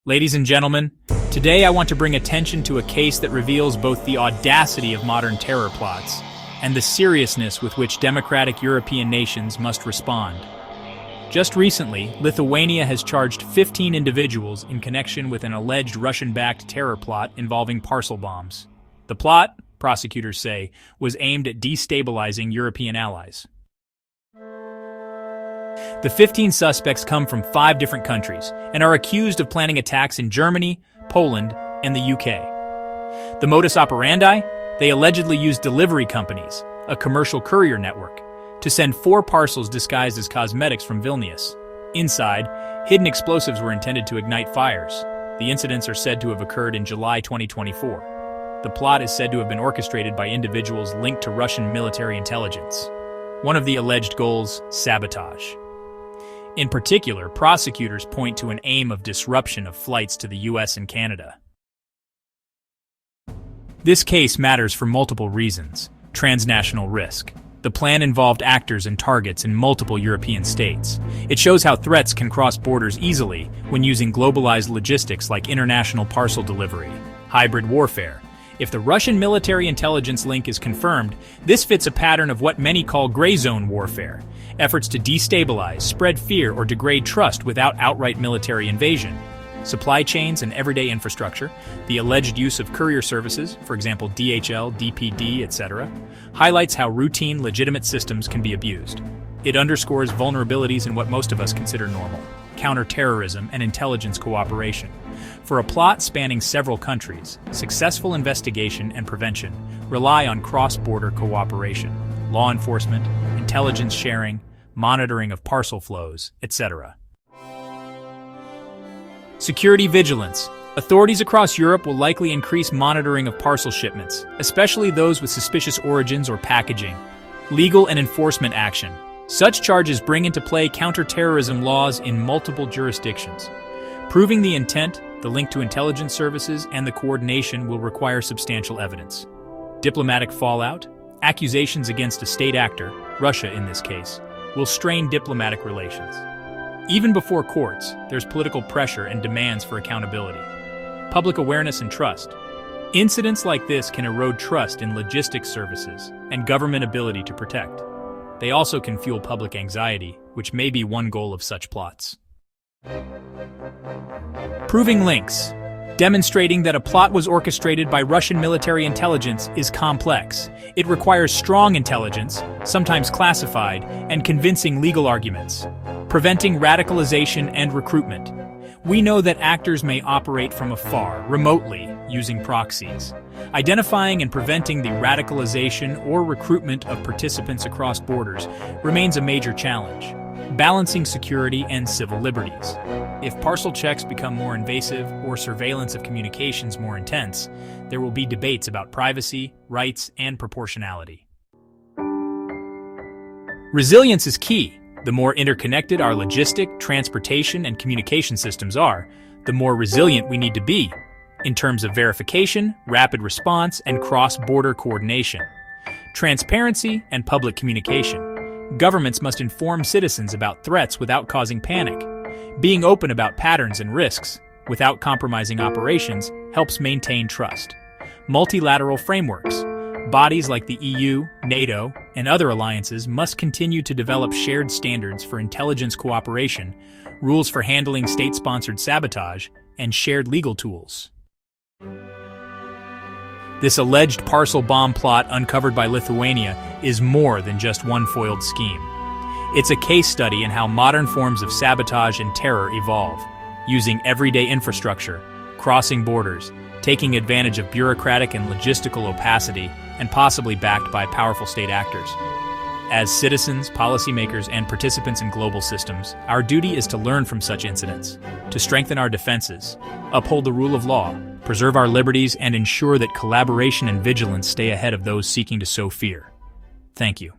Ladies and gentlemen, today I want to bring attention to a case that reveals both the audacity of modern terror plots and the seriousness with which democratic European nations must respond. Just recently, Lithuania has charged 15 individuals in connection with an alleged Russian-backed terror plot involving parcel bombs. The plot, prosecutors say, was aimed at destabilizing European allies. The 15 suspects come from 5 different countries and are accused of planning attacks in Germany, Poland, and the UK. The modus operandi? They allegedly used delivery companies, a commercial courier network, to send 4 parcels disguised as cosmetics from Vilnius. Inside, hidden explosives were intended to ignite fires. The incidents are said to have occurred in July 2024. The plot is said to have been orchestrated by individuals linked to Russian military intelligence. One of the alleged goals, sabotage. In particular, prosecutors point to an aim of disruption of flights to the US and Canada. This case matters for multiple reasons. Transnational risk. The plan involved actors and targets in multiple European states. It shows how threats can cross borders easily when using globalized logistics like international parcel delivery. Hybrid warfare. If the Russian military intelligence link is confirmed, this fits a pattern of what many call gray zone warfare, efforts to destabilize, spread fear, or degrade trust without outright military invasion. Supply chains and everyday infrastructure, the alleged use of courier services, for example DHL, DPD, etc., highlights how routine, legitimate systems can be abused. It underscores vulnerabilities in what most of us consider normal: counterterrorism and intelligence cooperation. For a plot spanning several countries, successful investigation and prevention rely on cross-border cooperation, law enforcement, intelligence sharing, monitoring of parcel flows, etc. Security vigilance. Authorities across Europe will likely increase monitoring of parcel shipments, especially those with suspicious origins or packaging. Legal and enforcement action. Such charges bring into play counterterrorism laws in multiple jurisdictions. Proving the intent, the link to intelligence services, and the coordination will require substantial evidence. Diplomatic fallout. Accusations against a state actor, Russia in this case, will strain diplomatic relations. Even before courts, there's political pressure and demands for accountability. Public awareness and trust. Incidents like this can erode trust in logistics services and government ability to protect. They also can fuel public anxiety, which may be one goal of such plots. Proving links. Demonstrating that a plot was orchestrated by Russian military intelligence is complex. It requires strong intelligence, sometimes classified, and convincing legal arguments. Preventing radicalization and recruitment. We know that actors may operate from afar, remotely, using proxies. Identifying and preventing the radicalization or recruitment of participants across borders remains a major challenge. Balancing security and civil liberties. If parcel checks become more invasive or surveillance of communications more intense, there will be debates about privacy, rights, and proportionality. Resilience is key. The more interconnected our logistic, transportation, and communication systems are, the more resilient we need to be in terms of verification, rapid response, and cross-border coordination. Transparency and public communication. Governments must inform citizens about threats without causing panic. Being open about patterns and risks, without compromising operations, helps maintain trust. Multilateral frameworks. Bodies like the EU, NATO, and other alliances must continue to develop shared standards for intelligence cooperation, rules for handling state-sponsored sabotage, and shared legal tools. This alleged parcel bomb plot uncovered by Lithuania is more than just one foiled scheme. It's a case study in how modern forms of sabotage and terror evolve, using everyday infrastructure, crossing borders, taking advantage of bureaucratic and logistical opacity, and possibly backed by powerful state actors. As citizens, policymakers, and participants in global systems, our duty is to learn from such incidents, to strengthen our defenses, uphold the rule of law, preserve our liberties, and ensure that collaboration and vigilance stay ahead of those seeking to sow fear. Thank you.